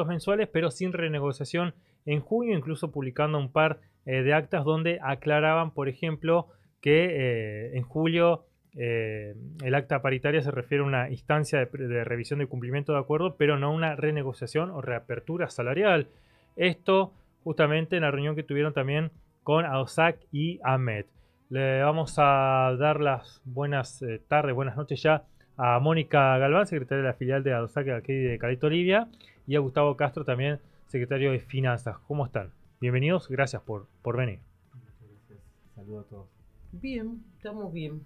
aumentos mensuales, pero sin renegociación en junio, incluso publicando un par de actas donde aclaraban, por ejemplo, que en julio el acta paritaria se refiere a una instancia de revisión de cumplimiento de acuerdo, pero no una renegociación o reapertura salarial. Esto justamente en la reunión que tuvieron también con AOSAC y AMET. Le vamos a dar las buenas tardes, buenas noches ya a Mónica Galván, secretaria de la filial de AOSAC aquí de Caleta Olivia, y a Gustavo Castro, también secretario de Finanzas. ¿Cómo están? Bienvenidos, gracias por venir. Muchas gracias. Saludos a todos. Bien, estamos bien.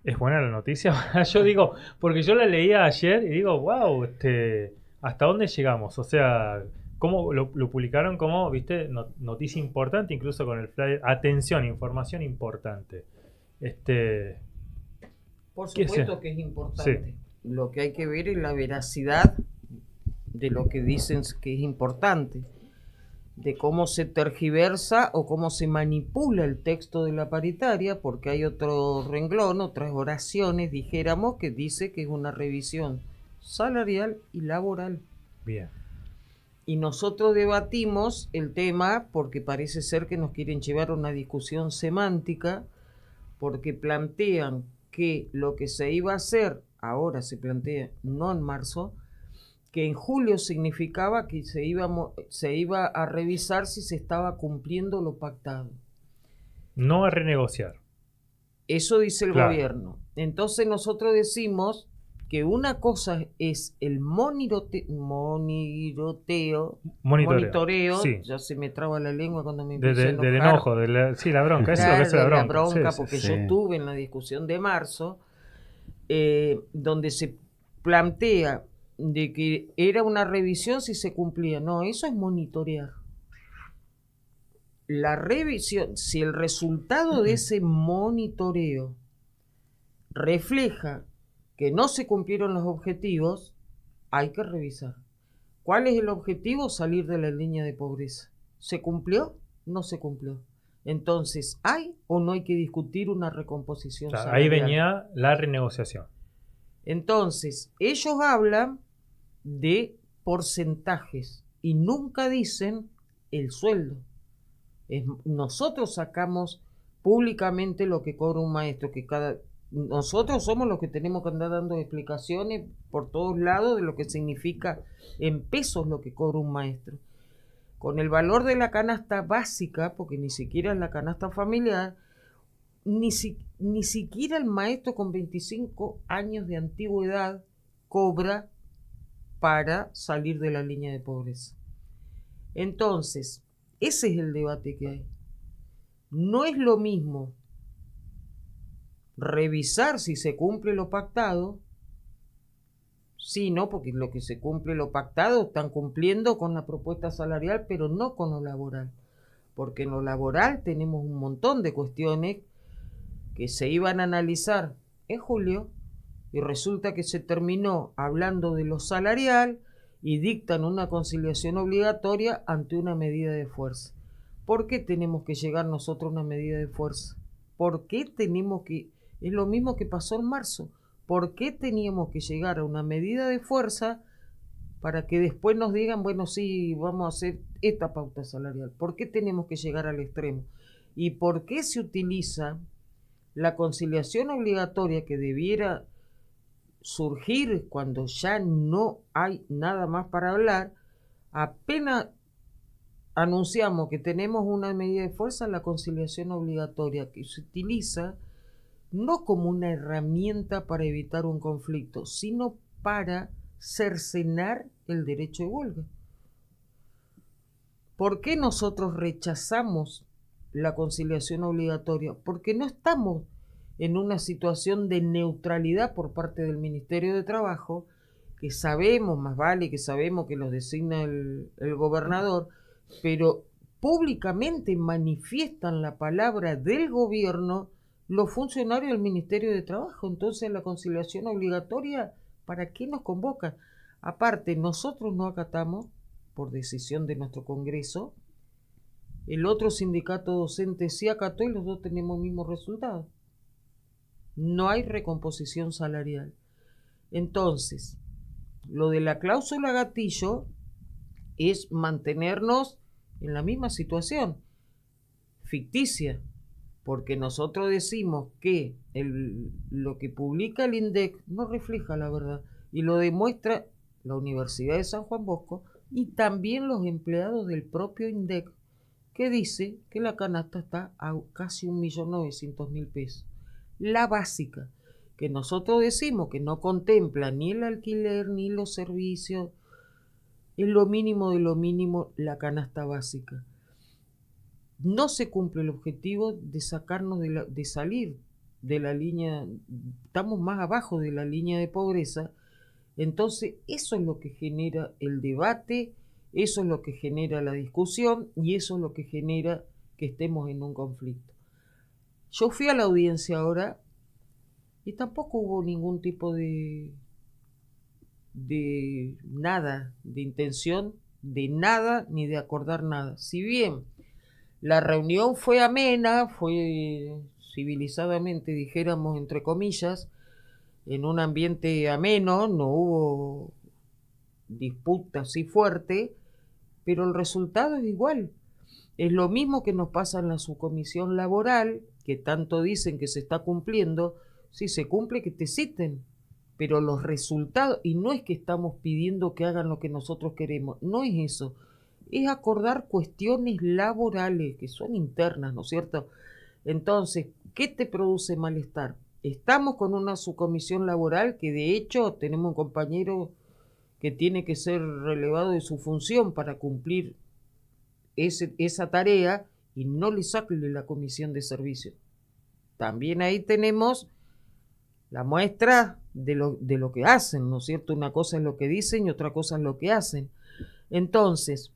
¿Es buena la noticia? Yo digo, porque yo la leía ayer y digo, wow, ¿hasta dónde llegamos? O sea, ¿cómo lo publicaron como, viste, noticia importante, incluso con el flyer? Atención, información importante. Por ¿Qué supuesto es? que es importante. Sí. Lo que hay que ver es la veracidad de lo que dicen que es importante, de cómo se tergiversa o cómo se manipula el texto de la paritaria, porque hay otro renglón, otras oraciones, dijéramos, que dice que es una revisión salarial y laboral. Bien. Y nosotros debatimos el tema porque parece ser que nos quieren llevar a una discusión semántica, porque plantean que lo que se iba a hacer, ahora se plantea, no en marzo, que en julio significaba que se iba a revisar si se estaba cumpliendo lo pactado. No a renegociar. Eso dice el Claro. gobierno. Entonces nosotros decimos que una cosa es el monitoreo, Sí. ya se me traba la lengua cuando me Del empiezo a enojar. enojo, sí, la bronca, eso es lo que es la De la bronca. bronca, Sí, porque sí. yo estuve en la discusión de marzo, donde se plantea de que era una revisión si se cumplía. No, eso es monitorear. La revisión, si el resultado de ese monitoreo refleja que no se cumplieron los objetivos, hay que revisar. ¿Cuál es el objetivo? Salir de la línea de pobreza. ¿Se cumplió? No se cumplió. Entonces, ¿hay o no hay que discutir una recomposición salarial? Ahí venía la renegociación. Entonces, ellos hablan de porcentajes y nunca dicen el sueldo. Nosotros sacamos públicamente lo que cobra un maestro, nosotros somos los que tenemos que andar dando explicaciones por todos lados de lo que significa en pesos lo que cobra un maestro. Con el valor de la canasta básica, porque ni siquiera es la canasta familiar, ni siquiera el maestro con 25 años de antigüedad cobra para salir de la línea de pobreza. Entonces, ese es el debate que hay. No es lo mismo revisar si se cumple lo pactado, sino porque lo que se cumple lo pactado están cumpliendo con la propuesta salarial, pero no con lo laboral. Porque en lo laboral tenemos un montón de cuestiones que se iban a analizar en julio y resulta que se terminó hablando de lo salarial y dictan una conciliación obligatoria ante una medida de fuerza. ¿Por qué tenemos que llegar nosotros a una medida de fuerza? ¿Por qué tenemos que...? Es lo mismo que pasó en marzo. ¿Por qué teníamos que llegar a una medida de fuerza para que después nos digan, bueno, sí, vamos a hacer esta pauta salarial? ¿Por qué tenemos que llegar al extremo? ¿Y por qué se utiliza la conciliación obligatoria que debiera surgir cuando ya no hay nada más para hablar? Apenas anunciamos que tenemos una medida de fuerza, la conciliación obligatoria, que se utiliza no como una herramienta para evitar un conflicto, sino para cercenar el derecho de huelga. ¿Por qué nosotros rechazamos la conciliación obligatoria? Porque no estamos en una situación de neutralidad por parte del Ministerio de Trabajo, que sabemos, más vale que sabemos que los designa el gobernador, pero públicamente manifiestan la palabra del gobierno los funcionarios del Ministerio de Trabajo. Entonces la conciliación obligatoria, ¿para qué nos convocan? Aparte, nosotros no acatamos, por decisión de nuestro Congreso, el otro sindicato docente sí acató y los dos tenemos el mismo resultado. No hay recomposición salarial. Entonces, lo de la cláusula gatillo es mantenernos en la misma situación ficticia, porque nosotros decimos que lo que publica el INDEC no refleja la verdad, y lo demuestra la Universidad de San Juan Bosco y también los empleados del propio INDEC, que dice que la canasta está a casi 1.900.000 pesos. La básica, que nosotros decimos que no contempla ni el alquiler ni los servicios, es lo mínimo de lo mínimo la canasta básica. No se cumple el objetivo de sacarnos de salir de la línea, estamos más abajo de la línea de pobreza. Entonces eso es lo que genera el debate, eso es lo que genera la discusión y eso es lo que genera que estemos en un conflicto. Yo fui a la audiencia ahora y tampoco hubo ningún tipo de nada, de intención de nada ni de acordar nada. Si bien la reunión fue amena, fue civilizadamente, dijéramos, entre comillas, en un ambiente ameno, no hubo disputa así fuerte, pero el resultado es igual. Es lo mismo que nos pasa en la subcomisión laboral, que tanto dicen que se está cumpliendo. Si se cumple, que te citen, pero los resultados, y no es que estamos pidiendo que hagan lo que nosotros queremos, no es eso, es acordar cuestiones laborales que son internas, ¿no es cierto? Entonces, ¿qué te produce malestar? Estamos con una subcomisión laboral que de hecho tenemos un compañero que tiene que ser relevado de su función para cumplir esa tarea y no le saque la comisión de servicio. También ahí tenemos la muestra de lo que hacen, ¿no es cierto? Una cosa es lo que dicen y otra cosa es lo que hacen. Entonces,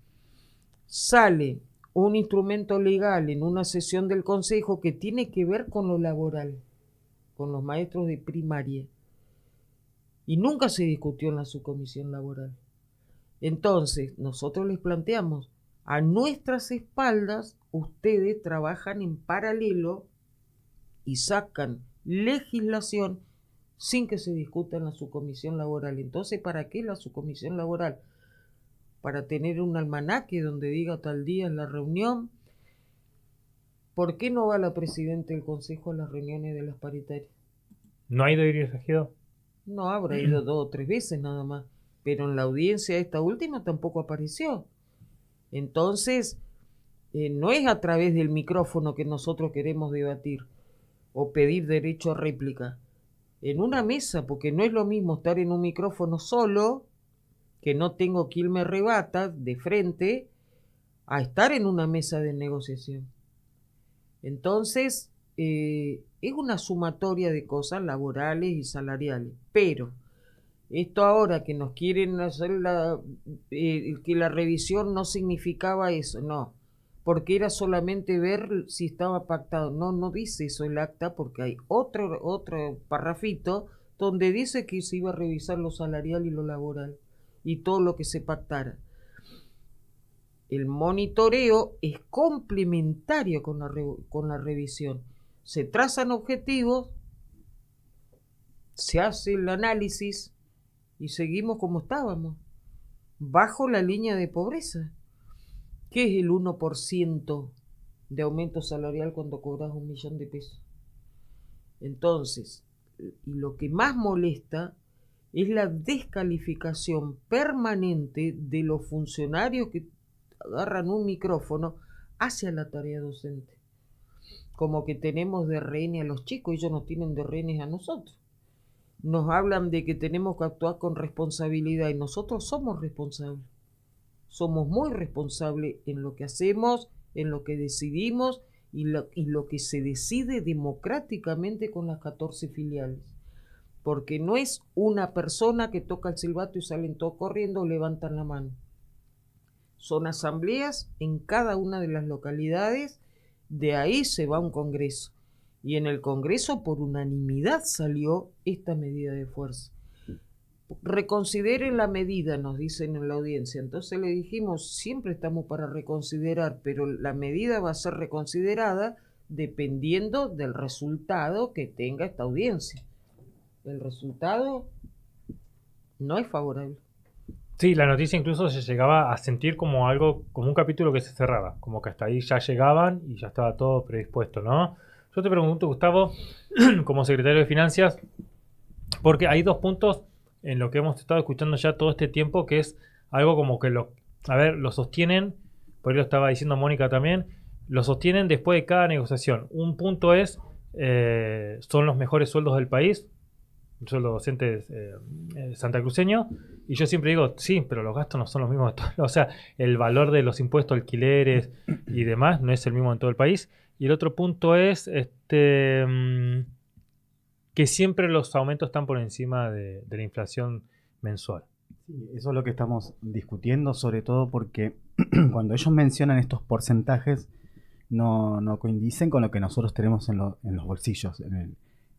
sale un instrumento legal en una sesión del Consejo que tiene que ver con lo laboral, con los maestros de primaria, y nunca se discutió en la subcomisión laboral. Entonces, nosotros les planteamos, a nuestras espaldas, ustedes trabajan en paralelo y sacan legislación sin que se discuta en la subcomisión laboral. Entonces, ¿para qué la subcomisión laboral? Para tener un almanaque donde diga tal día en la reunión. ¿Por qué no va la presidenta del Consejo a las reuniones de las paritarias? ¿No ha ido Iris Ejido? No, habrá ido 2 o 3 veces nada más, pero en la audiencia esta última tampoco apareció. Entonces, no es a través del micrófono que nosotros queremos debatir o pedir derecho a réplica. En una mesa, porque no es lo mismo estar en un micrófono solo, que no tengo quien me rebata de frente, a estar en una mesa de negociación. Entonces, es una sumatoria de cosas laborales y salariales, pero esto ahora que nos quieren hacer que la revisión no significaba eso, no, porque era solamente ver si estaba pactado. No, no dice eso el acta, porque hay otro parrafito donde dice que se iba a revisar lo salarial y lo laboral y todo lo que se pactara. El monitoreo es complementario con la revisión. Se trazan objetivos, se hace el análisis y seguimos como estábamos, bajo la línea de pobreza. ¿Qué es el 1% de aumento salarial cuando cobras 1.000.000 de pesos? Entonces, y lo que más molesta es la descalificación permanente de los funcionarios que agarran un micrófono hacia la tarea docente. Como que tenemos de rehenes a los chicos, ellos nos tienen de rehenes a nosotros. Nos hablan de que tenemos que actuar con responsabilidad y nosotros somos responsables. Somos muy responsables en lo que hacemos, en lo que decidimos y lo que se decide democráticamente con las 14 filiales. Porque no es una persona que toca el silbato y salen todos corriendo o levantan la mano. Son asambleas en cada una de las localidades, de ahí se va a un congreso. Y en el congreso por unanimidad salió esta medida de fuerza. Reconsideren la medida, nos dicen en la audiencia. Entonces le dijimos, siempre estamos para reconsiderar, pero la medida va a ser reconsiderada dependiendo del resultado que tenga esta audiencia. El resultado no es favorable. Sí, la noticia incluso se llegaba a sentir como algo, como un capítulo que se cerraba, como que hasta ahí ya llegaban y ya estaba todo predispuesto, ¿no? Yo te pregunto, Gustavo, como secretario de Finanzas, porque hay dos puntos en lo que hemos estado escuchando ya todo este tiempo, que es algo como que a ver, lo sostienen, por ahí lo estaba diciendo Mónica también, lo sostienen después de cada negociación. Un punto es, son los mejores sueldos del país, el sueldo docente santacruceño, y yo siempre digo, sí, pero los gastos no son los mismos de todos. O sea, el valor de los impuestos, alquileres y demás no es el mismo en todo el país. Y el otro punto es que siempre los aumentos están por encima de la inflación mensual. Sí, eso es lo que estamos discutiendo, sobre todo porque cuando ellos mencionan estos porcentajes, no coinciden con lo que nosotros tenemos en los bolsillos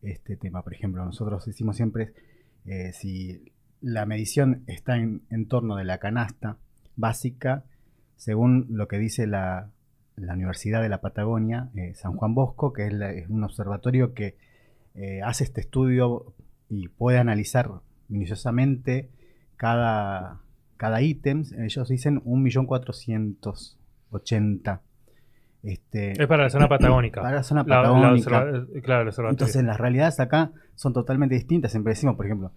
este tema. Por ejemplo, nosotros decimos siempre, si la medición está en torno de la canasta básica, según lo que dice la Universidad de la Patagonia, San Juan Bosco, que es un observatorio que hace este estudio y puede analizar minuciosamente cada ítem. Ellos dicen 1.480.000. Es para la zona patagónica. Para la zona patagónica. Claro, el observatorio. Entonces las realidades acá son totalmente distintas. Siempre decimos, por ejemplo,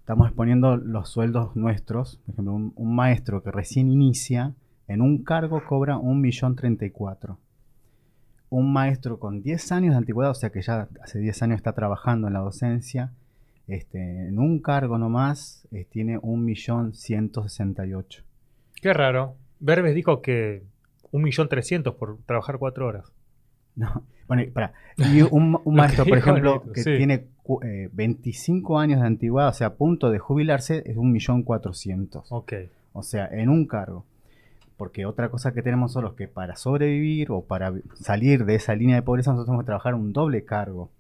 estamos exponiendo los sueldos nuestros. Por ejemplo, un maestro que recién inicia en un cargo cobra 1.034.000. Un maestro con 10 años de antigüedad, o sea que ya hace 10 años está trabajando en la docencia, en un cargo nomás tiene 1.168.000. Qué raro. Verbes dijo que 1.300.000 por trabajar 4 horas. No, bueno, y un maestro, por ejemplo, que sí. tiene 25 años de antigüedad, o sea, a punto de jubilarse, es 1.400.000. Ok. O sea, en un cargo. Porque otra cosa que tenemos solo es que para sobrevivir o para salir de esa línea de pobreza nosotros tenemos que trabajar un doble cargo.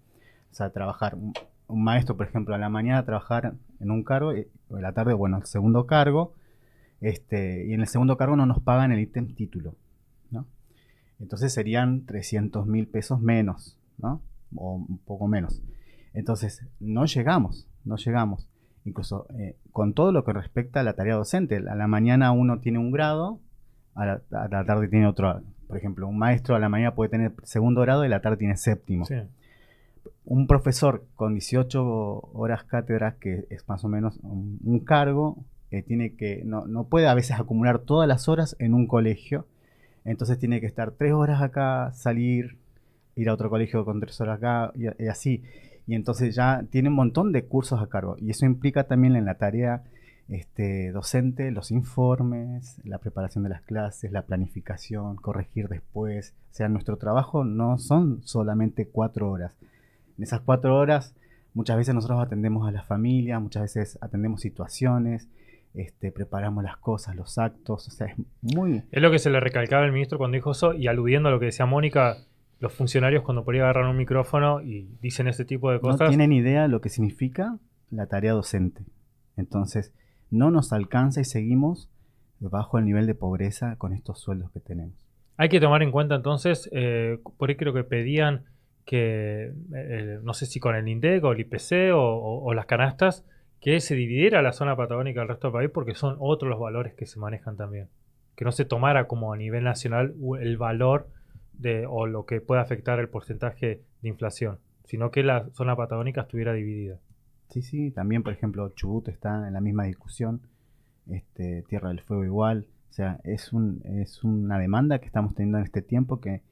O sea, trabajar un maestro, por ejemplo, a la mañana trabajar en un cargo y a la tarde, bueno, el segundo cargo. Y en el segundo cargo no nos pagan el ítem título, ¿no? Entonces serían 300.000 pesos menos, ¿no? O un poco menos. Entonces, no llegamos. Incluso con todo lo que respecta a la tarea docente. A la mañana uno tiene un grado, a la tarde tiene otro. Por ejemplo, un maestro a la mañana puede tener segundo grado y a la tarde tiene séptimo. Sí. Un profesor con 18 horas cátedras, que es más o menos un cargo, no puede a veces acumular todas las horas en un colegio. Entonces tiene que estar 3 horas acá, salir, ir a otro colegio con 3 horas acá y así. Y entonces ya tiene un montón de cursos a cargo. Y eso implica también en la tarea docente, los informes, la preparación de las clases, la planificación, corregir después. O sea, nuestro trabajo no son solamente 4 horas. En esas 4 horas muchas veces nosotros atendemos a la familia, muchas veces atendemos situaciones, preparamos las cosas, los actos. O sea, es muy... Es lo que se le recalcaba al ministro cuando dijo eso, y aludiendo a lo que decía Mónica, los funcionarios cuando por ahí agarran un micrófono y dicen ese tipo de cosas. No tienen idea lo que significa la tarea docente. Entonces, no nos alcanza y seguimos bajo el nivel de pobreza con estos sueldos que tenemos. Hay que tomar en cuenta entonces, por ahí creo que pedían que, no sé si con el INDEC o el IPC o las canastas, que se dividiera la zona patagónica del resto del país porque son otros los valores que se manejan también. Que no se tomara como a nivel nacional el valor o lo que puede afectar el porcentaje de inflación, sino que la zona patagónica estuviera dividida. Sí, también por ejemplo Chubut está en la misma discusión, Tierra del Fuego igual. O sea, es una demanda que estamos teniendo en este tiempo que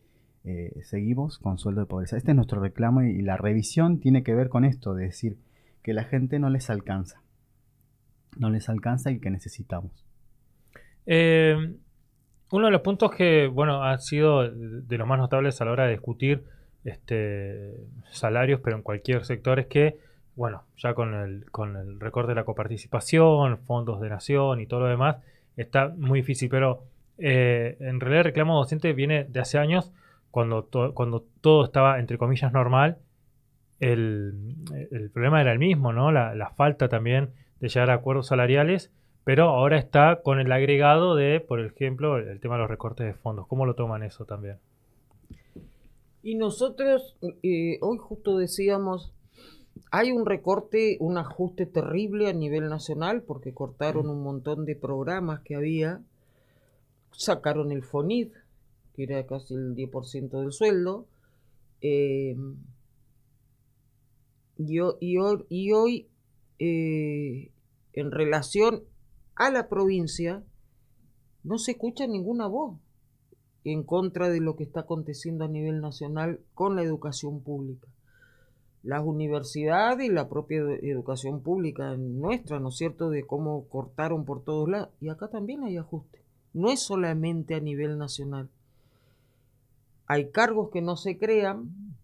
seguimos con sueldo de pobreza. Este es nuestro reclamo y la revisión tiene que ver con esto, de decir que la gente no les alcanza y que necesitamos. Uno de los puntos que, bueno, ha sido de los más notables a la hora de discutir salarios, pero en cualquier sector, es que, bueno, ya con el recorte de la coparticipación, fondos de nación y todo lo demás, está muy difícil, pero en realidad el reclamo docente viene de hace años, cuando todo estaba, entre comillas, normal. El problema era el mismo, ¿no? La falta también de llegar a acuerdos salariales, pero ahora está con el agregado de, por ejemplo, el tema de los recortes de fondos. ¿Cómo lo toman eso también? Y nosotros hoy justo decíamos Hay un recorte, un ajuste terrible a nivel nacional porque cortaron un montón de programas que había, sacaron el FONID, que era casi el 10% del sueldo, eh, y hoy en relación a la provincia, no se escucha ninguna voz en contra de lo que está aconteciendo a nivel nacional con la educación pública. Las universidades y la propia educación pública nuestra, ¿no es cierto?, de cómo cortaron por todos lados. Y acá también hay ajuste. No es solamente a nivel nacional. Hay cargos que no se crean.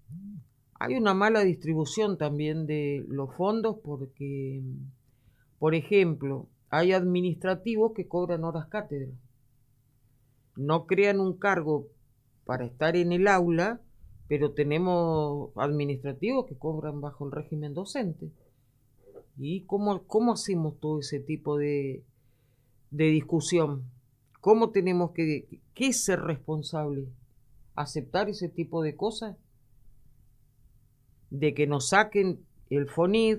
Hay una mala distribución también de los fondos porque, por ejemplo, hay administrativos que cobran horas cátedra. No crean un cargo para estar en el aula, pero tenemos administrativos que cobran bajo el régimen docente. ¿Y cómo hacemos todo ese tipo de discusión? ¿Cómo tenemos que ser responsables? ¿Aceptar ese tipo de cosas? De que nos saquen el FONID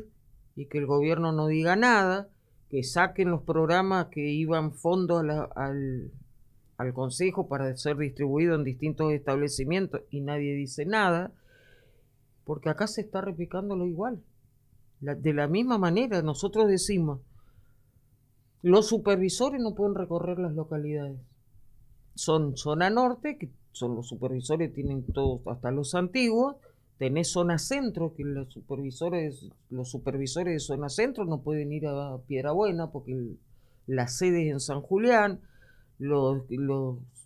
y que el gobierno no diga nada, que saquen los programas que iban fondos al consejo para ser distribuido en distintos establecimientos y nadie dice nada, porque acá se está replicándolo igual. De la misma manera, nosotros decimos, los supervisores no pueden recorrer las localidades. Son zona norte, que son los supervisores, tienen todos, hasta los antiguos. Tenés zona centro, que los supervisores de zona centro no pueden ir a Piedrabuena porque la sede es en San Julián. Los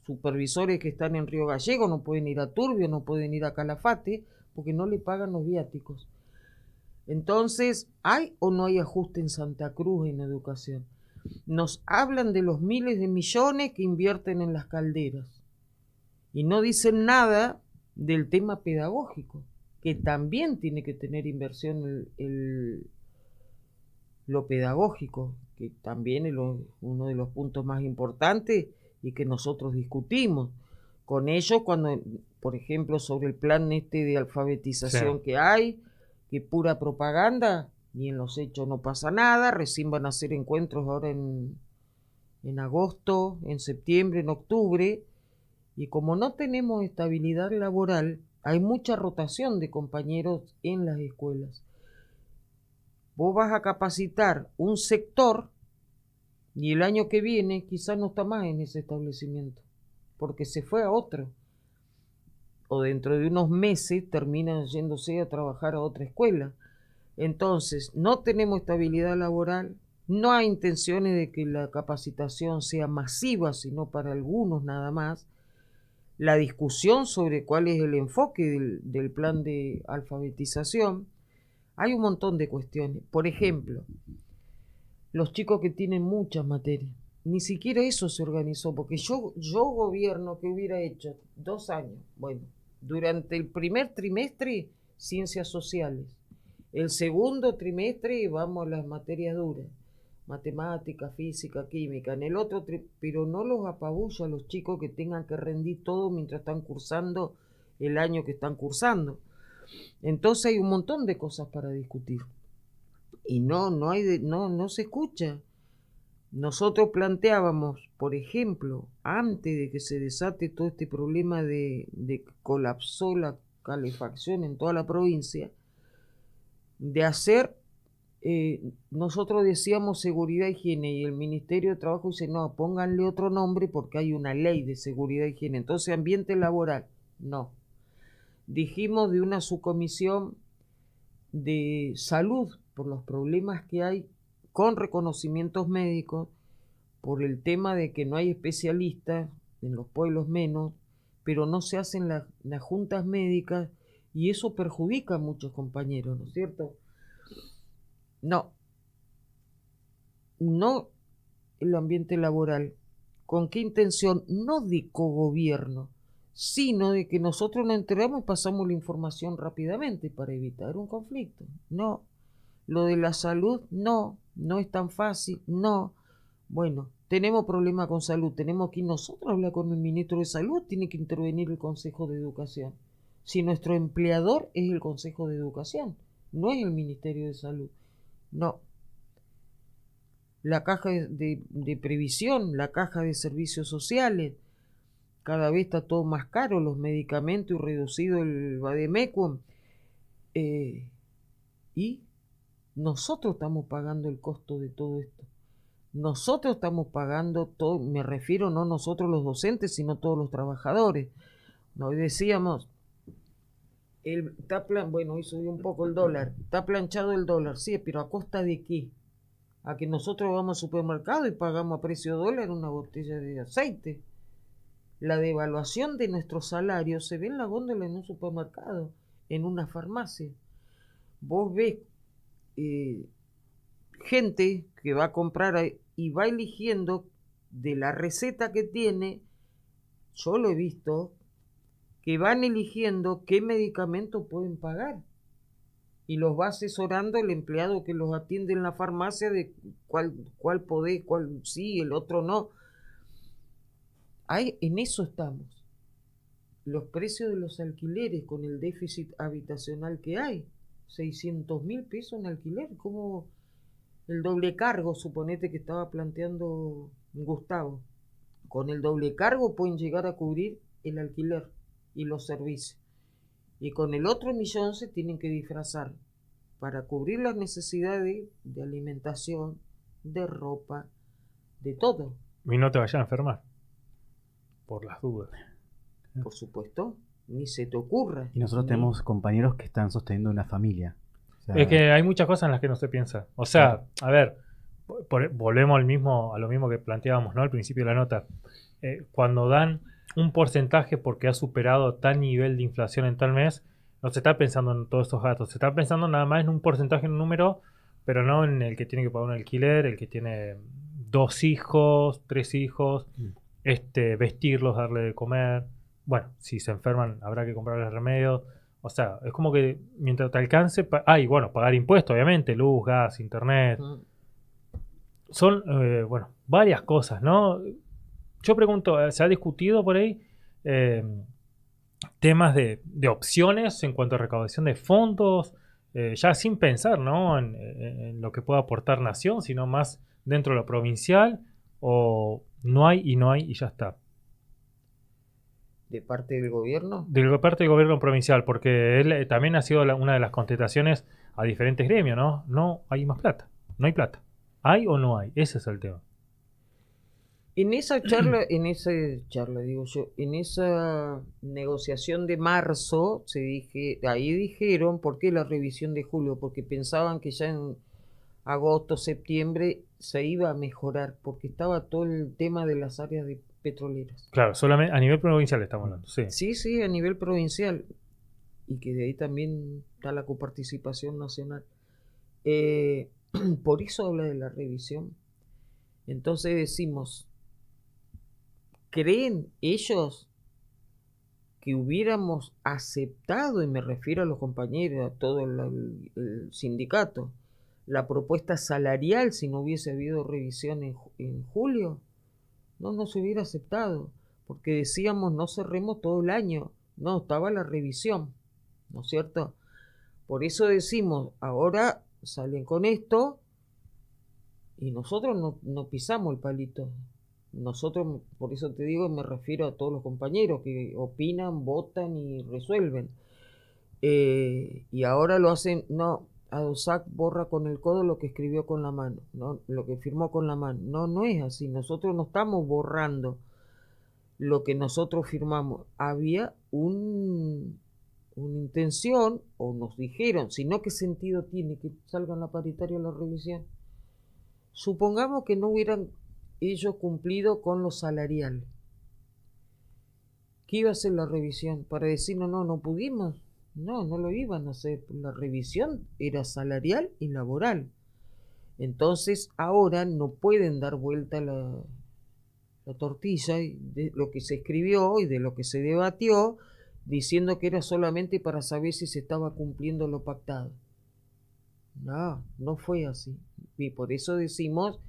supervisores que están en Río Gallego no pueden ir a Turbio, no pueden ir a Calafate, porque no le pagan los viáticos. Entonces, ¿hay o no hay ajuste en Santa Cruz en educación? Nos hablan de los miles de millones que invierten en las calderas y no dicen nada del tema pedagógico, que también tiene que tener inversión lo pedagógico, que también es uno de los puntos más importantes y que nosotros discutimos con ellos cuando, por ejemplo, sobre el plan de alfabetización que hay, que pura propaganda y en los hechos no pasa nada. Recién van a hacer encuentros ahora en agosto, en septiembre, en octubre, y como no tenemos estabilidad laboral, hay mucha rotación de compañeros en las escuelas. Vos vas a capacitar un sector y el año que viene quizás no está más en ese establecimiento, porque se fue a otro. O dentro de unos meses termina yéndose a trabajar a otra escuela. Entonces, no tenemos estabilidad laboral, no hay intenciones de que la capacitación sea masiva, sino para algunos nada más. La discusión sobre cuál es el enfoque del plan de alfabetización, hay un montón de cuestiones. Por ejemplo, los chicos que tienen muchas materias, ni siquiera eso se organizó, porque yo gobierno que hubiera hecho 2 años, bueno, durante el primer trimestre, ciencias sociales, el segundo trimestre vamos a las materias duras, matemática, física, química, en el otro, pero no los apabullo a los chicos que tengan que rendir todo mientras están cursando el año que están cursando. Entonces hay un montón de cosas para discutir y no se escucha. Nosotros planteábamos, por ejemplo, antes de que se desate todo este problema de que colapsó la calefacción en toda la provincia, de hacer, nosotros decíamos seguridad e higiene y el Ministerio de Trabajo dice, no, pónganle otro nombre porque hay una ley de seguridad e higiene. Entonces, ambiente laboral, no. Dijimos de una subcomisión de salud por los problemas que hay con reconocimientos médicos, por el tema de que no hay especialistas, en los pueblos menos, pero no se hacen las juntas médicas y eso perjudica a muchos compañeros, ¿no es cierto? No el ambiente laboral. ¿Con qué intención? No de cogobierno, sino de que nosotros nos enteramos y pasamos la información rápidamente para evitar un conflicto. No. Lo de la salud, no es tan fácil, no. Bueno, tenemos problema con salud, tenemos que ir nosotros a hablar con el ministro de Salud, tiene que intervenir el Consejo de Educación. Si nuestro empleador es el Consejo de Educación, no es el Ministerio de Salud, no. La caja de previsión, la caja de servicios sociales, cada vez está todo más caro, los medicamentos y reducido el vademecum. Y nosotros estamos pagando el costo de todo esto. Nosotros estamos pagando todo, me refiero no nosotros los docentes, sino todos los trabajadores. Hoy decíamos, bueno, hoy subió un poco el dólar, está planchado el dólar, sí, pero ¿a costa de qué? A que nosotros vamos al supermercado y pagamos a precio dólar una botella de aceite. La devaluación de nuestros salarios se ve en la góndola en un supermercado, en una farmacia. Vos ves gente que va a comprar y va eligiendo de la receta que tiene, yo lo he visto, que van eligiendo qué medicamento pueden pagar. Y los va asesorando el empleado que los atiende en la farmacia de cuál podés, cuál sí, el otro no. En eso estamos. Los precios de los alquileres con el déficit habitacional que hay, 600.000 pesos en alquiler, como el doble cargo, suponete que estaba planteando Gustavo. Con el doble cargo pueden llegar a cubrir el alquiler y los servicios. Y con el otro millón se tienen que disfrazar para cubrir las necesidades de alimentación, de ropa, de todo. Y no te vayas a enfermar, por las dudas. Por supuesto, ni se te ocurra. Y nosotros tenemos compañeros que están sosteniendo una familia. O sea, Es que hay muchas cosas en las que no se piensa. O sea, a ver, volvemos a lo mismo que planteábamos, ¿no? Al principio de la nota. Cuando dan un porcentaje porque ha superado tal nivel de inflación en tal mes, no se está pensando en todos estos gastos. Se está pensando nada más en un porcentaje, en un número, pero no en el que tiene que pagar un alquiler, el que tiene 2 hijos, 3 hijos, vestirlos, darle de comer. Bueno, si se enferman habrá que comprarles remedios. O sea, es como que mientras te alcance... y bueno, pagar impuestos, obviamente, luz, gas, internet. Son, bueno, varias cosas, ¿no? Yo pregunto, ¿se ha discutido por ahí temas de opciones en cuanto a recaudación de fondos? Ya sin pensar, ¿no? En lo que pueda aportar Nación, sino más dentro de lo provincial, o no hay y ya está. ¿De parte del gobierno? De parte del gobierno provincial, porque él también ha sido una de las contestaciones a diferentes gremios, ¿no? No hay más plata, no hay plata. ¿Hay o no hay? Ese es el tema. En esa charla, digo yo, en esa negociación de marzo, ahí dijeron, ¿por qué la revisión de julio? Porque pensaban que ya en agosto, septiembre se iba a mejorar, porque estaba todo el tema de las áreas petroleras. Claro, solamente a nivel provincial estamos hablando, sí. Sí, a nivel provincial, y que de ahí también está la coparticipación nacional. Por eso habla de la revisión. Entonces decimos, ¿creen ellos que hubiéramos aceptado, y me refiero a los compañeros, a todo el sindicato, la propuesta salarial si no hubiese habido revisión en julio? No se hubiera aceptado, porque decíamos no cerremos todo el año, no, estaba la revisión, ¿no es cierto? Por eso decimos, ahora salen con esto y nosotros no pisamos el palito. Nosotros, por eso te digo, me refiero a todos los compañeros que opinan, votan y resuelven. Y ahora lo hacen, no, Adosac borra con el codo lo que escribió con la mano, ¿no? Lo que firmó con la mano. No es así, nosotros no estamos borrando lo que nosotros firmamos. Había una intención, o nos dijeron, si no, ¿qué sentido tiene que salga en la paritaria la revisión? Supongamos que no hubieran ellos cumplido con lo salarial. ¿Qué iba a hacer la revisión? Para decir, no pudimos. No lo iban a hacer. La revisión era salarial y laboral. Entonces ahora no pueden dar vuelta la tortilla de lo que se escribió y de lo que se debatió, diciendo que era solamente para saber si se estaba cumpliendo lo pactado. No fue así. Y por eso decimos,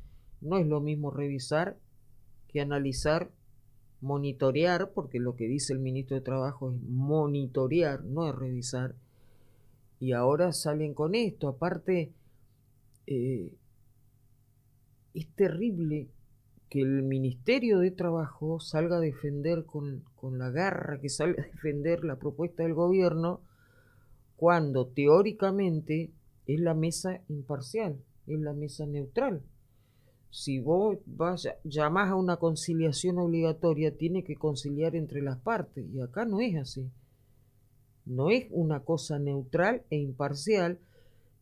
no es lo mismo revisar que analizar, monitorear, porque lo que dice el ministro de Trabajo es monitorear, no es revisar, Y ahora salen con esto. Aparte, es terrible que el Ministerio de Trabajo salga a defender con la garra que salga a defender la propuesta del gobierno, cuando teóricamente es la mesa imparcial, es la mesa neutral. Si vos llamás a una conciliación obligatoria, tiene que conciliar entre las partes, y acá no es así. No es una cosa neutral e imparcial.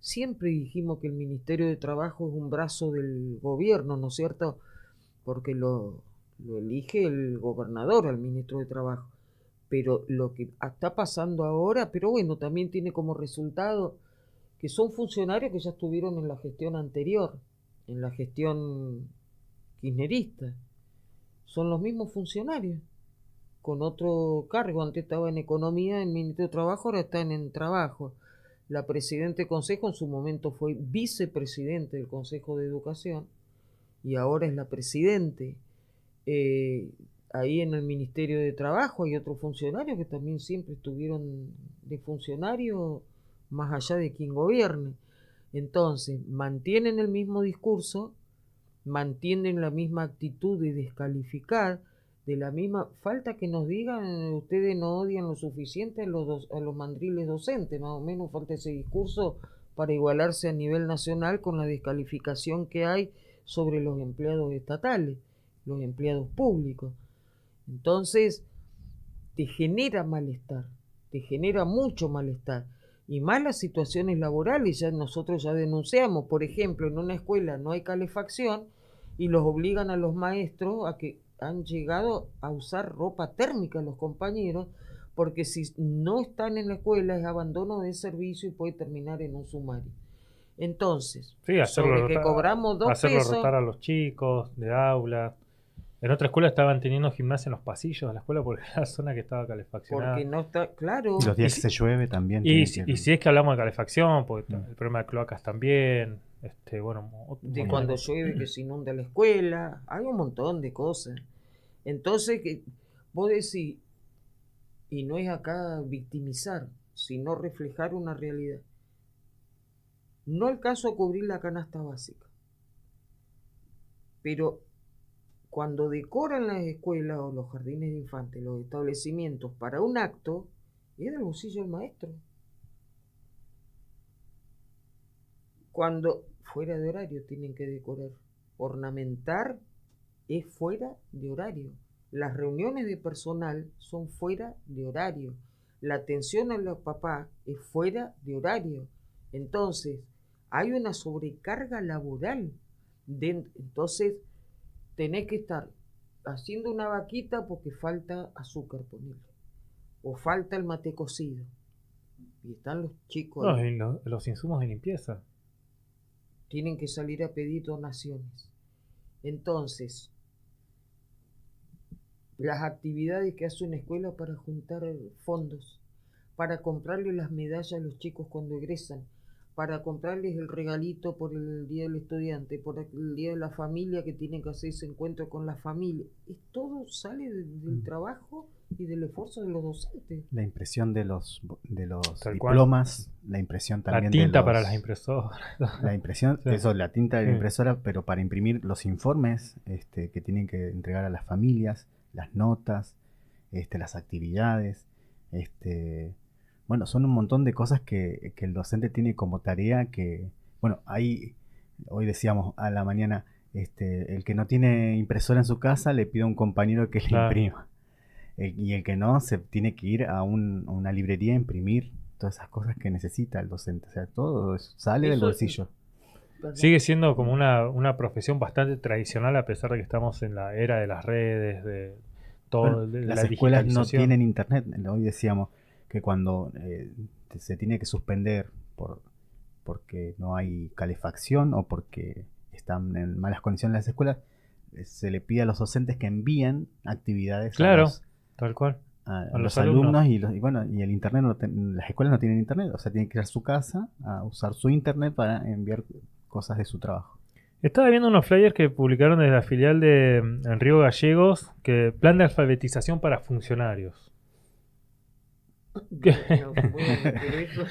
Siempre dijimos que el Ministerio de Trabajo es un brazo del gobierno, ¿no es cierto? Porque lo elige el gobernador al ministro de Trabajo. Pero lo que está pasando ahora, pero bueno, también tiene como resultado que son funcionarios que ya estuvieron en la gestión anterior, en la gestión kirchnerista. Son los mismos funcionarios, con otro cargo. Antes estaba en Economía, en el Ministerio de Trabajo, ahora están en Trabajo. La presidenta del Consejo en su momento fue vicepresidente del Consejo de Educación y ahora es la presidente. Ahí en el Ministerio de Trabajo hay otros funcionarios que también siempre estuvieron de funcionario más allá de quien gobierne. Entonces, mantienen el mismo discurso, mantienen la misma actitud de descalificar, de la misma falta que nos digan, ustedes no odian lo suficiente a los mandriles docentes, más o menos falta ese discurso para igualarse a nivel nacional con la descalificación que hay sobre los empleados estatales, los empleados públicos. Entonces, te genera malestar, te genera mucho malestar. Y más las situaciones laborales, nosotros ya denunciamos, por ejemplo, en una escuela no hay calefacción y los obligan a los maestros a que han llegado a usar ropa térmica los compañeros, porque si no están en la escuela es abandono de servicio y puede terminar en un sumario. Entonces, Sí, sobre que cobramos 2 pesos... rotar a los chicos de aula. En otra escuela estaban teniendo gimnasia en los pasillos de la escuela porque era la zona que estaba calefaccionada. Porque no está, claro. Los días que se llueve también. Y si es que hablamos de calefacción, porque el problema de cloacas también, bueno... De cuando llueve que se inunda la escuela, hay un montón de cosas. Entonces, vos decís, y no es acá victimizar, sino reflejar una realidad. No alcanzo a cubrir la canasta básica, pero cuando decoran las escuelas o los jardines de infantes, los establecimientos para un acto, es del bolsillo del maestro. Cuando fuera de horario tienen que decorar, ornamentar es fuera de horario. Las reuniones de personal son fuera de horario. La atención a los papás es fuera de horario. Entonces, hay una sobrecarga laboral. Entonces, tenés que estar haciendo una vaquita porque falta azúcar, ponele, o falta el mate cocido. Y están los chicos... No, los insumos de limpieza. Tienen que salir a pedir donaciones. Entonces, las actividades que hace una escuela para juntar fondos, para comprarle las medallas a los chicos cuando egresan, para comprarles el regalito por el Día del Estudiante, por el Día de la Familia que tienen que hacer ese encuentro con la familia. Todo sale del trabajo y del esfuerzo de los docentes. La impresión de los diplomas, la impresión también la tinta para las impresoras. La impresión, sí. Eso, la tinta de la impresora, pero para imprimir los informes que tienen que entregar a las familias, las notas, las actividades, bueno, son un montón de cosas que el docente tiene como tarea que, bueno, hoy decíamos a la mañana, el que no tiene impresora en su casa le pide a un compañero que le imprima. Y el que no, se tiene que ir a una librería a imprimir todas esas cosas que necesita el docente. O sea, todo eso sale del bolsillo. Sigue siendo como una profesión bastante tradicional, a pesar de que estamos en la era de las redes, de todo, bueno, de las la escuelas no digitalización. tienen internet. Hoy decíamos que cuando se tiene que suspender porque no hay calefacción o porque están en malas condiciones las escuelas, se le pide a los docentes que envíen actividades tal cual. A los alumnos y el internet, las escuelas no tienen internet, o sea, tienen que ir a su casa a usar su internet para enviar cosas de su trabajo. Estaba viendo unos flyers que publicaron desde la filial de en Río Gallegos, que plan de alfabetización para funcionarios. Bueno, pero eso...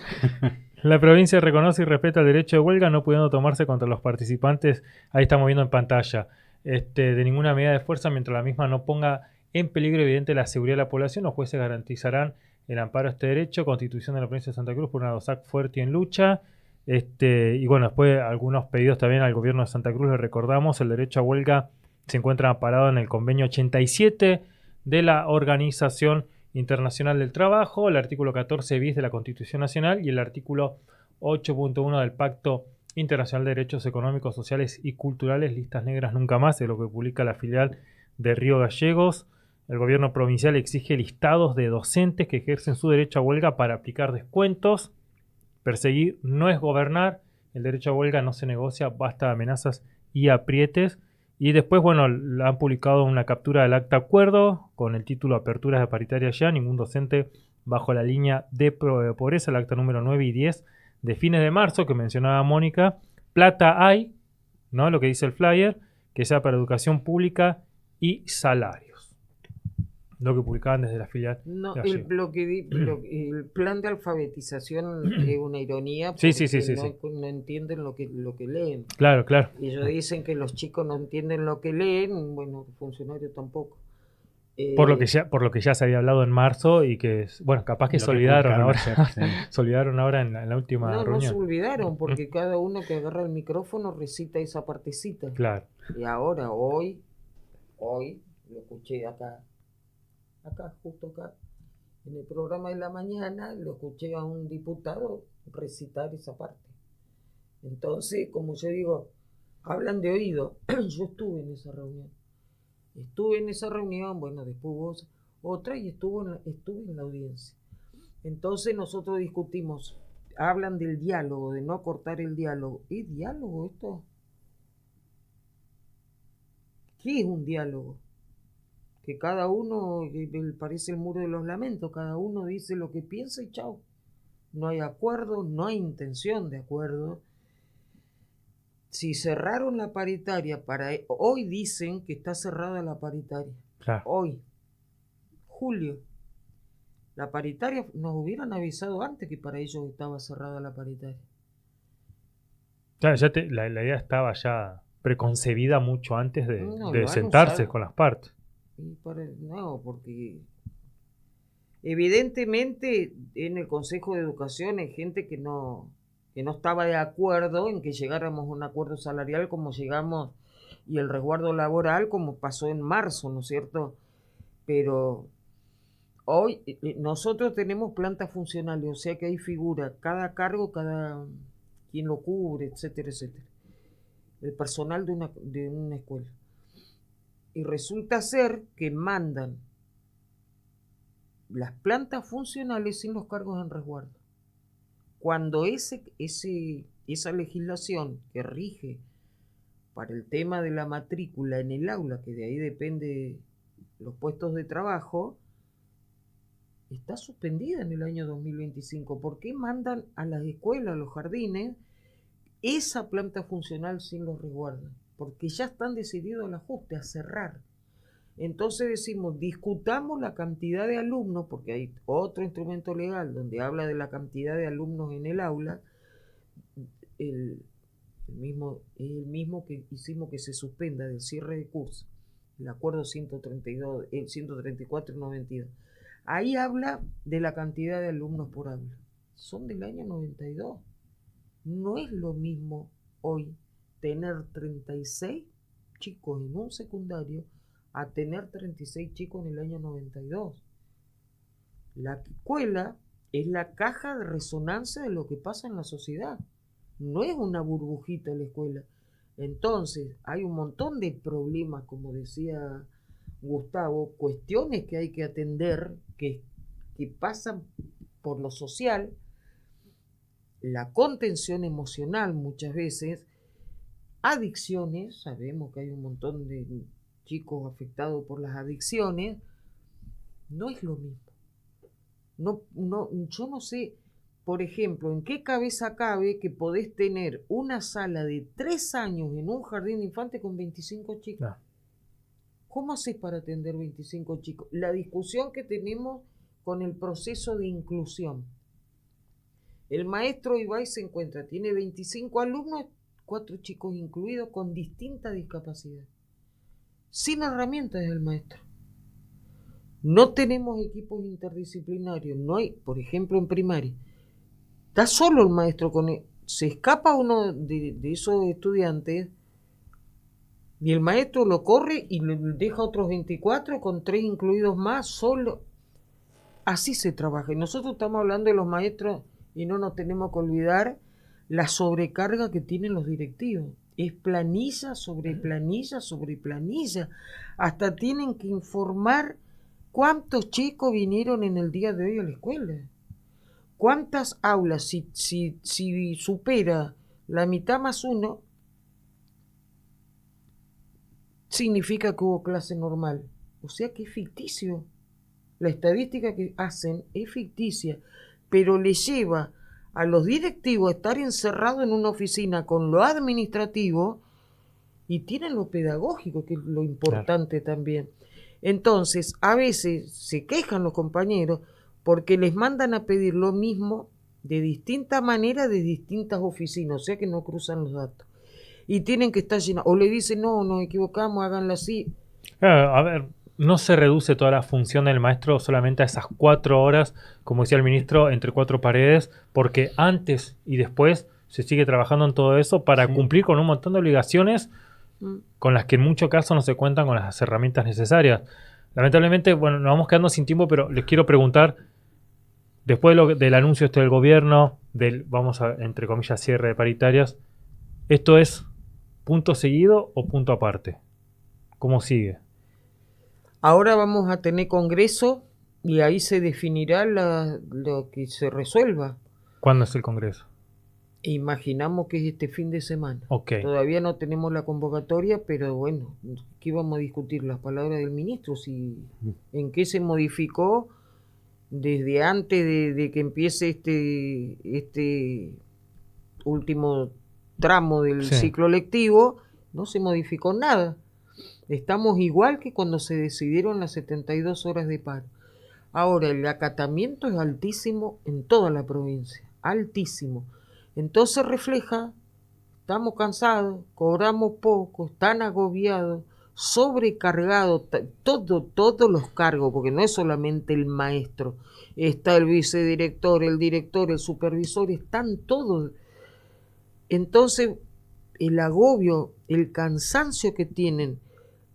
La provincia reconoce y respeta el derecho de huelga, no pudiendo tomarse contra los participantes, ahí estamos viendo en pantalla, de ninguna medida de fuerza mientras la misma no ponga en peligro evidente la seguridad de la población. Los jueces garantizarán el amparo a este derecho. Constitución de la provincia de Santa Cruz por una DOSAC fuerte y en lucha. Y bueno, después algunos pedidos también al gobierno de Santa Cruz. Les recordamos, el derecho a huelga se encuentra amparado en el convenio 87 de la Organización Internacional del Trabajo, el artículo 14 bis de la Constitución Nacional y el artículo 8.1 del Pacto Internacional de Derechos Económicos, Sociales y Culturales, listas negras nunca más, de lo que publica la filial de Río Gallegos. El gobierno provincial exige listados de docentes que ejercen su derecho a huelga para aplicar descuentos. Perseguir no es gobernar, el derecho a huelga no se negocia, basta de amenazas y aprietes. Y después, bueno, han publicado una captura del acta acuerdo con el título Aperturas de paritaria ya, ningún docente bajo la línea de pobreza, el acta número 9 y 10 de fines de marzo que mencionaba Mónica. Plata hay, ¿no? Lo que dice el flyer, que sea para educación pública y salarios. Lo que publicaban desde la filial. No, el plan de alfabetización es una ironía Sí, porque sí. no entienden lo que leen. Claro. Ellos dicen que los chicos no entienden lo que leen, bueno, los funcionarios tampoco. Por lo que ya se había hablado en marzo y que, bueno, capaz que se olvidaron ahora. Se olvidaron ahora en la última reunión. No se olvidaron porque cada uno que agarra el micrófono recita esa partecita. Claro. Y ahora, hoy, lo escuché acá, justo acá, en el programa de la mañana, lo escuché a un diputado recitar esa parte. Entonces, como yo digo, hablan de oído. Yo estuve en esa reunión. Bueno, después hubo otra y estuve en la audiencia. Entonces nosotros discutimos, hablan del diálogo, de no cortar el diálogo. ¿Es diálogo esto? ¿Qué es un diálogo? Que cada uno, parece el muro de los lamentos, cada uno dice lo que piensa y chao. No hay acuerdo, no hay intención de acuerdo. Si cerraron la paritaria hoy dicen que está cerrada la paritaria. Claro. Hoy, julio. La paritaria nos hubieran avisado antes que para ellos estaba cerrada la paritaria. Claro, la idea estaba ya preconcebida mucho antes de sentarse con las partes. No, porque evidentemente en el Consejo de Educación hay gente que no estaba de acuerdo en que llegáramos a un acuerdo salarial como llegamos y el resguardo laboral como pasó en marzo, ¿no es cierto? Pero hoy nosotros tenemos plantas funcionales, o sea que hay figura, cada cargo, cada quien lo cubre, etcétera, etcétera. El personal de una escuela. Y resulta ser que mandan las plantas funcionales sin los cargos en resguardo. Cuando esa legislación que rige para el tema de la matrícula en el aula, que de ahí depende los puestos de trabajo, está suspendida en el año 2025. ¿Por qué mandan a las escuelas, a los jardines, esa planta funcional sin los resguardos? Porque ya están decididos el ajuste, a cerrar. Entonces decimos, discutamos la cantidad de alumnos, porque hay otro instrumento legal donde habla de la cantidad de alumnos en el aula, el mismo que hicimos que se suspenda del cierre de curso, el acuerdo 132, el 134 y 92. Ahí habla de la cantidad de alumnos por aula. Son del año 92. No es lo mismo hoy tener 36 chicos en un secundario a tener 36 chicos en el año 92. La escuela es la caja de resonancia de lo que pasa en la sociedad. No es una burbujita la escuela. Entonces, hay un montón de problemas, como decía Gustavo, cuestiones que hay que atender, que pasan por lo social, la contención emocional muchas veces, adicciones, sabemos que hay un montón de chicos afectados por las adicciones, no es lo mismo. Yo no sé, por ejemplo, en qué cabeza cabe que podés tener una sala de 3 años en un jardín de infantes con 25 chicos. No. ¿Cómo haces para atender 25 chicos? La discusión que tenemos con el proceso de inclusión. El maestro iba y se encuentra, tiene 25 alumnos, 4 chicos incluidos con distinta discapacidad. Sin herramientas el maestro. No tenemos equipos interdisciplinarios, no hay, por ejemplo, en primaria. Está solo el maestro con él. Se escapa uno de esos estudiantes y el maestro lo corre y le deja otros 24 con 3 incluidos más, solo. Así se trabaja. Y nosotros estamos hablando de los maestros y no nos tenemos que olvidar la sobrecarga que tienen los directivos. Es planilla sobre planilla sobre planilla. Hasta tienen que informar cuántos chicos vinieron en el día de hoy a la escuela. ¿Cuántas aulas? Si supera la mitad más uno, significa que hubo clase normal. O sea que es ficticio. La estadística que hacen es ficticia, pero le lleva a los directivos a estar encerrados en una oficina con lo administrativo y tienen lo pedagógico, que es lo importante también. Entonces, a veces se quejan los compañeros porque les mandan a pedir lo mismo de distinta manera de distintas oficinas, o sea que no cruzan los datos. Y tienen que estar llenos, o le dicen, no, nos equivocamos, háganlo así. A ver, no se reduce toda la función del maestro solamente a esas 4 horas, como decía el ministro, entre 4 paredes, porque antes y después se sigue trabajando en todo eso para cumplir con un montón de obligaciones con las que en muchos casos no se cuentan con las herramientas necesarias. Lamentablemente, bueno, nos vamos quedando sin tiempo, pero les quiero preguntar, después del anuncio del gobierno, vamos a, entre comillas, cierre de paritarias, ¿esto es punto seguido o punto aparte? ¿Cómo sigue? Ahora vamos a tener congreso y ahí se definirá lo que se resuelva. ¿Cuándo es el congreso? Imaginamos que es este fin de semana. Okay. Todavía no tenemos la convocatoria, pero bueno, ¿qué vamos a discutir? Las palabras del ministro, en qué se modificó desde antes de que empiece este último tramo del ciclo lectivo, no se modificó nada. Estamos igual que cuando se decidieron las 72 horas de paro. Ahora, el acatamiento es altísimo en toda la provincia, altísimo. Entonces refleja, estamos cansados, cobramos poco, están agobiados, sobrecargados, todos los cargos, porque no es solamente el maestro, está el vicedirector, el director, el supervisor, están todos. Entonces, el agobio, el cansancio que tienen,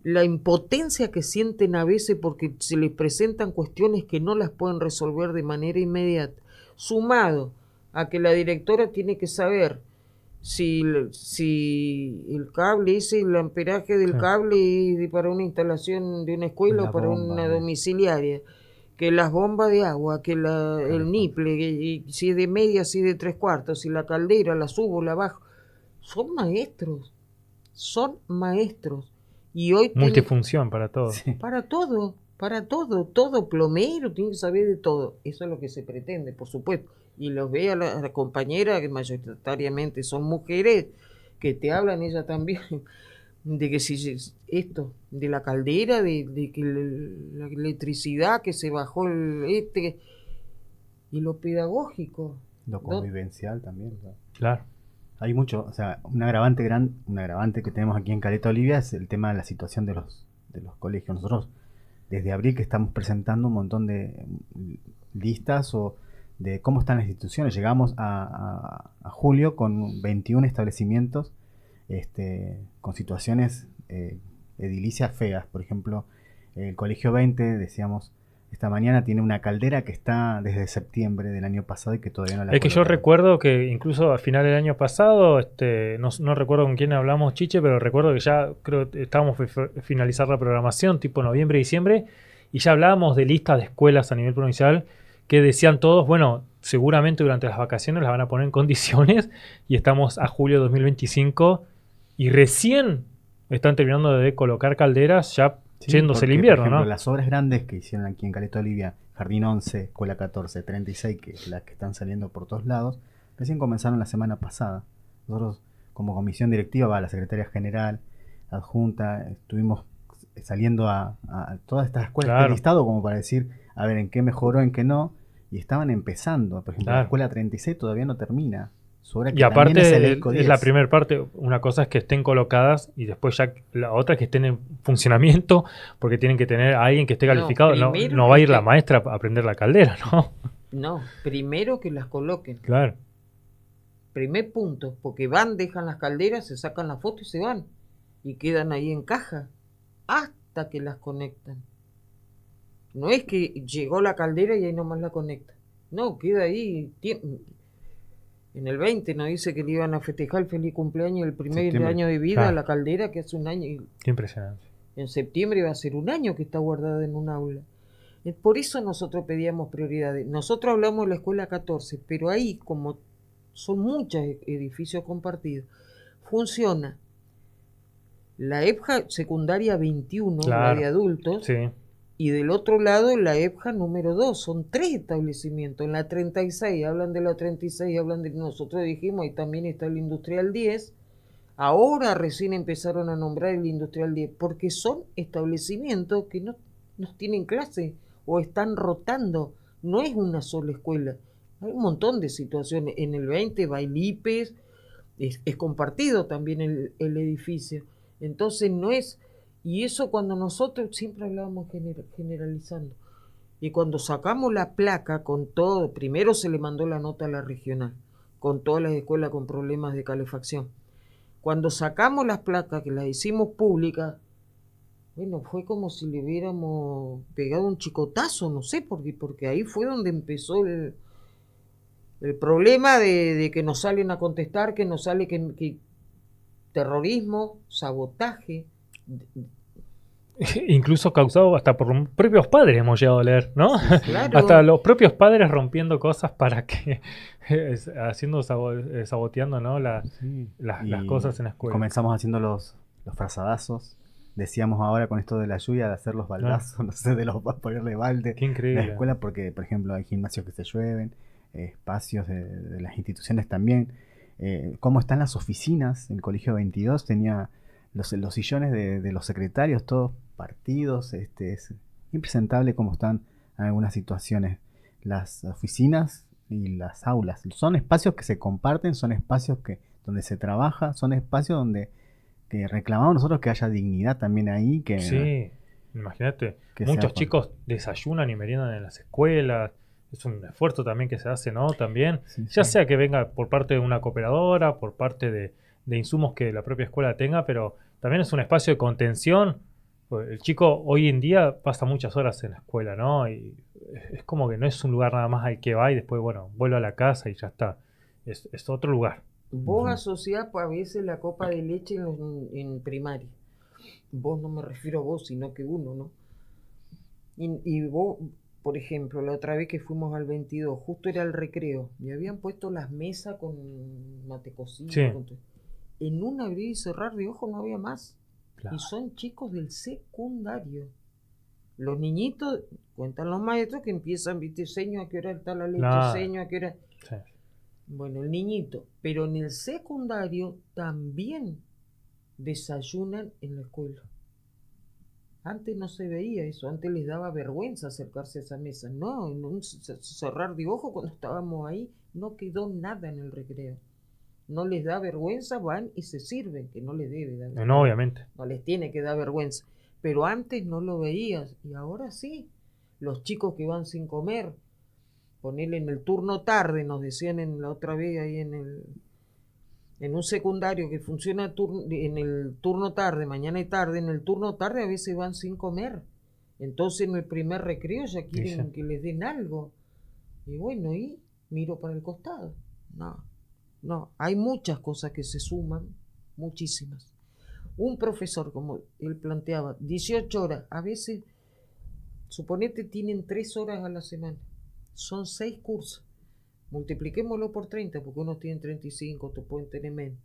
la impotencia que sienten a veces porque se les presentan cuestiones que no las pueden resolver de manera inmediata, sumado a que la directora tiene que saber si el cable, el amperaje del cable es para una instalación de una escuela o para una domiciliaria, que las bombas de agua, que el niple, si es de media, si es de 3/4, si la caldera, la subo, la bajo, son maestros. Y hoy multifunción para todo. Sí. Para todo plomero tiene que saber de todo. Eso es lo que se pretende, por supuesto. Y los ve a las compañeras, que mayoritariamente son mujeres, que te hablan ellas también, de que si esto, de la caldera, de que la electricidad que se bajó y lo pedagógico. Lo convivencial también. Claro. Hay mucho, o sea, un agravante que tenemos aquí en Caleta Olivia es el tema de la situación de los colegios. Nosotros desde abril que estamos presentando un montón de listas o de cómo están las instituciones. Llegamos a julio con 21 establecimientos con situaciones edilicias feas. Por ejemplo, el Colegio 20, decíamos, esta mañana tiene una caldera que está desde septiembre del año pasado y que todavía no la... Es que yo recuerdo que incluso a final del año pasado, no recuerdo con quién hablamos, Chiche, pero recuerdo que ya creo que estábamos por finalizar la programación, tipo noviembre, diciembre, y ya hablábamos de listas de escuelas a nivel provincial que decían todos, bueno, seguramente durante las vacaciones las van a poner en condiciones y estamos a julio de 2025 y recién están terminando de colocar calderas ya... Sí, yéndose el invierno, por ejemplo, ¿no? Las obras grandes que hicieron aquí en Caleta Olivia, Jardín 11, Escuela 14, 36, que es las que están saliendo por todos lados, recién comenzaron la semana pasada. Nosotros, como comisión directiva, la secretaria general, adjunta, estuvimos saliendo a todas estas escuelas del listado como para decir, a ver, en qué mejoró, en qué no, y estaban empezando. Por ejemplo, Claro. la escuela 36 todavía no termina. Su obra, Y que también aparte es el es ESCO la 10. primera parte, una cosa es que estén colocadas y después ya la otra es que estén en funcionamiento porque tienen que tener a alguien que esté No, calificado. No, primero no va a ir es la que- maestra a prender la caldera, ¿no? No, primero que las coloquen. Claro. Primer punto, porque van, dejan las calderas, se sacan la foto y se van. Y quedan ahí en caja hasta que las conectan. No es que llegó la caldera y ahí nomás la conectan. No, queda ahí. En el 20 nos dice que le iban a festejar el feliz cumpleaños, el primer Septiembre. año de vida a Claro. la caldera, que hace un año. Y Qué impresionante. en septiembre va a ser un año que está guardada en un aula. Por eso nosotros pedíamos prioridades. Nosotros hablamos de la escuela 14, pero ahí, como son muchos edificios compartidos, funciona la EPJA secundaria 21, la Claro. de adultos, Sí. y del otro lado la EPJA número 2. Son 3 establecimientos. En la 36, hablan de la 36, hablan de... Nosotros dijimos, ahí también está el Industrial 10. Ahora recién empezaron a nombrar el Industrial 10, porque son establecimientos que no tienen clase o están rotando. No es una sola escuela. Hay un montón de situaciones. En el 20, Bailipes, es compartido también el edificio. Entonces no es... Y eso cuando nosotros siempre hablábamos generalizando. Y cuando sacamos la placa con todo, primero se le mandó la nota a la regional, con todas las escuelas con problemas de calefacción. Cuando sacamos las placas, que las hicimos públicas, bueno, fue como si le hubiéramos pegado un chicotazo, no sé, porque ahí fue donde empezó el problema de que nos salen a contestar, que nos sale que terrorismo, sabotaje. Incluso causado hasta por los propios padres, hemos llegado a leer, ¿no? Claro. Hasta los propios padres rompiendo cosas para que, saboteando, ¿no? Sí. Las Y cosas en la escuela. comenzamos haciendo los frazadazos. Decíamos ahora con esto de la lluvia de hacer los baldazos, no sé, de los ponerle balde Qué en la increíble. escuela, porque, por ejemplo, hay gimnasios que se llueven, espacios de las instituciones también. Cómo están las oficinas. El Colegio 22 tenía los sillones de los secretarios, todos partidos. Es impresentable cómo están en algunas situaciones las oficinas y las aulas. Son espacios que se comparten, son espacios donde se trabaja, son espacios donde que reclamamos nosotros que haya dignidad también ahí. Sí, imagínate. que Muchos sea- chicos desayunan y meriendan en las escuelas. Es un esfuerzo también que se hace, ¿no? También, Sí, ya sí. sea que venga por parte de una cooperadora, por parte de insumos que la propia escuela tenga, pero también es un espacio de contención. Pues el chico hoy en día pasa muchas horas en la escuela, ¿no? Y es como que no es un lugar nada más al que va y después, bueno, vuelve a la casa y ya está. Es otro lugar. Vos Ujú. asociás a veces la copa de leche en primaria. Vos, no me refiero a vos, sino que uno, ¿no? Y vos, por ejemplo, la otra vez que fuimos al 22, justo era el recreo, y habían puesto las mesas con mate cocido. Sí. En un abrir y cerrar de ojos no había más. Claro. Y son chicos del secundario. Los niñitos, cuentan los maestros que empiezan, viste, seño, a qué hora está la leche, Claro. seño, a qué hora... Sí. Bueno, el niñito, pero en el secundario también desayunan en la escuela. Antes no se veía eso, antes les daba vergüenza acercarse a esa mesa. No, en un cerrar de ojos cuando estábamos ahí no quedó nada en el recreo. No les da vergüenza, van y se sirven, que no les debe dar vergüenza. No, obviamente. No les tiene que dar vergüenza. Pero antes no lo veías y ahora sí. Los chicos que van sin comer, ponerle en el turno tarde, nos decían en la otra vez ahí en un secundario que funciona en el turno tarde, mañana y tarde, en el turno tarde a veces van sin comer. Entonces en el primer recreo ya quieren Sí. que les den algo. Y bueno, y miro para el costado. No, hay muchas cosas que se suman, muchísimas. Un profesor, como él planteaba, 18 horas, a veces, suponete, tienen 3 horas a la semana. Son 6 cursos. Multipliquémoslo por 30, porque unos tienen 35, otros pueden tener menos.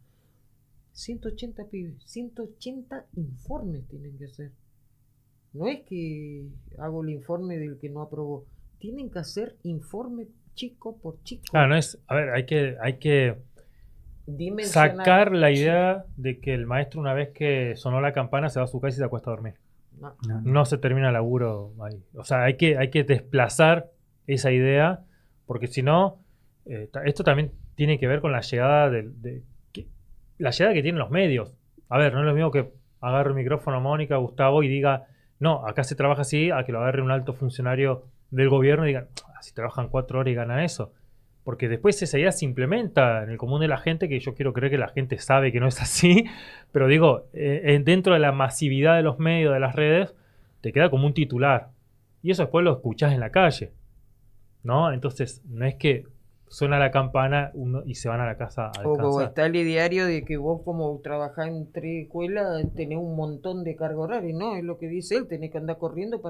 180 pibes, 180 informes tienen que hacer. No es que hago el informe del que no aprobó. Tienen que hacer informe chico por chico. Claro, no es. A ver, hay que Dimensionar. sacar la idea de que el maestro, una vez que sonó la campana, se va a su casa y se acuesta a dormir. No. No se termina el laburo ahí. O sea, hay que desplazar esa idea porque si no, esto también tiene que ver con la llegada la llegada que tienen los medios. A ver, no es lo mismo que agarre el micrófono Mónica, Gustavo y diga, no, acá se trabaja así, a que lo agarre un alto funcionario del gobierno y diga, si trabajan 4 horas y ganan eso. Porque después esa idea se implementa en el común de la gente, que yo quiero creer que la gente sabe que no es así, pero digo, dentro de la masividad de los medios, de las redes, te queda como un titular. Y eso después lo escuchás en la calle, ¿no? Entonces, no es que suena la campana y se van a la casa a descansar. O como está el ideario de que vos, como trabajás en 3 escuelas, tenés un montón de carga horaria, ¿no? Es lo que dice él, tenés que andar corriendo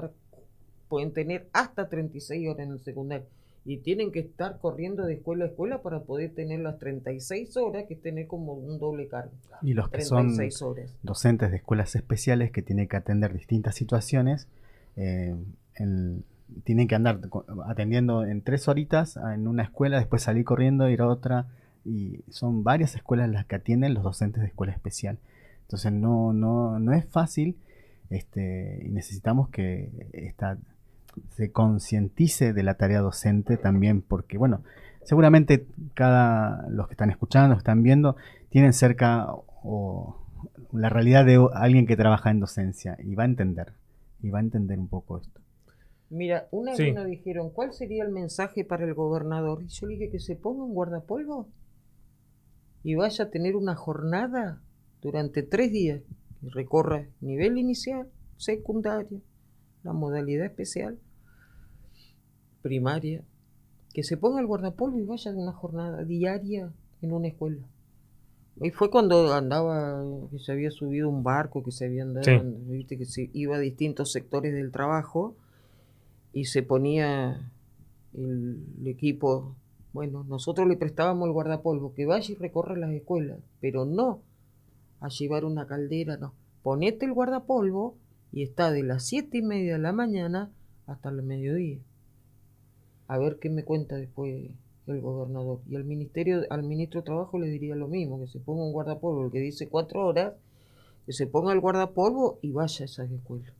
pueden tener hasta 36 horas en el secundario. Y tienen que estar corriendo de escuela a escuela para poder tener las 36 horas, que es tener como un doble cargo. Y los que son horas. Docentes de escuelas especiales que tienen que atender distintas situaciones, tienen que andar atendiendo en 3 horitas en una escuela, después salir corriendo, ir a otra, y son varias escuelas las que atienden los docentes de escuela especial. Entonces no es fácil, y necesitamos que se concientice de la tarea docente también, porque bueno, seguramente los que están escuchando, que están viendo, tienen cerca la realidad de alguien que trabaja en docencia y va a entender un poco esto. Mira, una vez nos dijeron, ¿cuál sería el mensaje para el gobernador? Y yo le dije que se ponga un guardapolvo y vaya a tener una jornada durante 3 días, que recorra nivel inicial, secundaria, la modalidad especial, primaria, que se ponga el guardapolvo y vaya a una jornada diaria en una escuela. Y fue cuando que se había subido un barco, que se había andado, viste, que se iba a distintos sectores del trabajo y se ponía el equipo. Bueno, nosotros le prestábamos el guardapolvo, que vaya y recorra las escuelas, pero no a llevar una caldera, no. Ponete el guardapolvo y está de las 7:30 de la mañana hasta el mediodía. A ver qué me cuenta después el gobernador. Y al ministro de Trabajo le diría lo mismo, que se ponga un guardapolvo, el que dice 4 horas, que se ponga el guardapolvo y vaya a esas escuelas.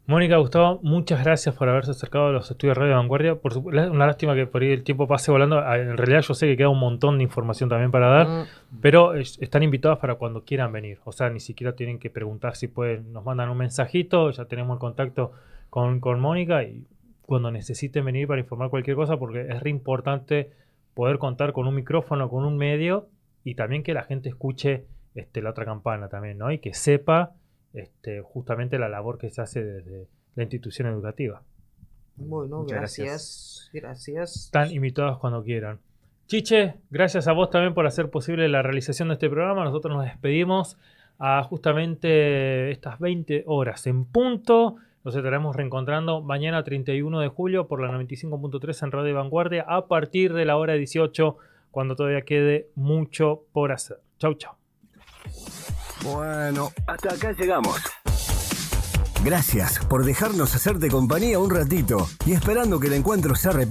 Mónica, Gustavo, muchas gracias por haberse acercado a los estudios de Radio Vanguardia. Una lástima que por ahí el tiempo pase volando. En realidad yo sé que queda un montón de información también para dar, pero están invitados para cuando quieran venir. O sea, ni siquiera tienen que preguntar si pueden. Nos mandan un mensajito, ya tenemos el contacto con Mónica y cuando necesiten venir para informar cualquier cosa, porque es re importante poder contar con un micrófono, con un medio y también que la gente escuche la otra campana también, ¿no? Y que sepa justamente la labor que se hace desde la institución educativa. Bueno, gracias. Están invitados cuando quieran. Chiche, gracias a vos también por hacer posible la realización de este programa. Nosotros nos despedimos a justamente estas 20 horas en punto. Nos estaremos reencontrando mañana 31 de julio por la 95.3 en Radio Vanguardia a partir de la hora 18, cuando todavía quede mucho por hacer. Chau, chau. Bueno, hasta acá llegamos. Gracias por dejarnos hacerte compañía un ratito y esperando que el encuentro se repita.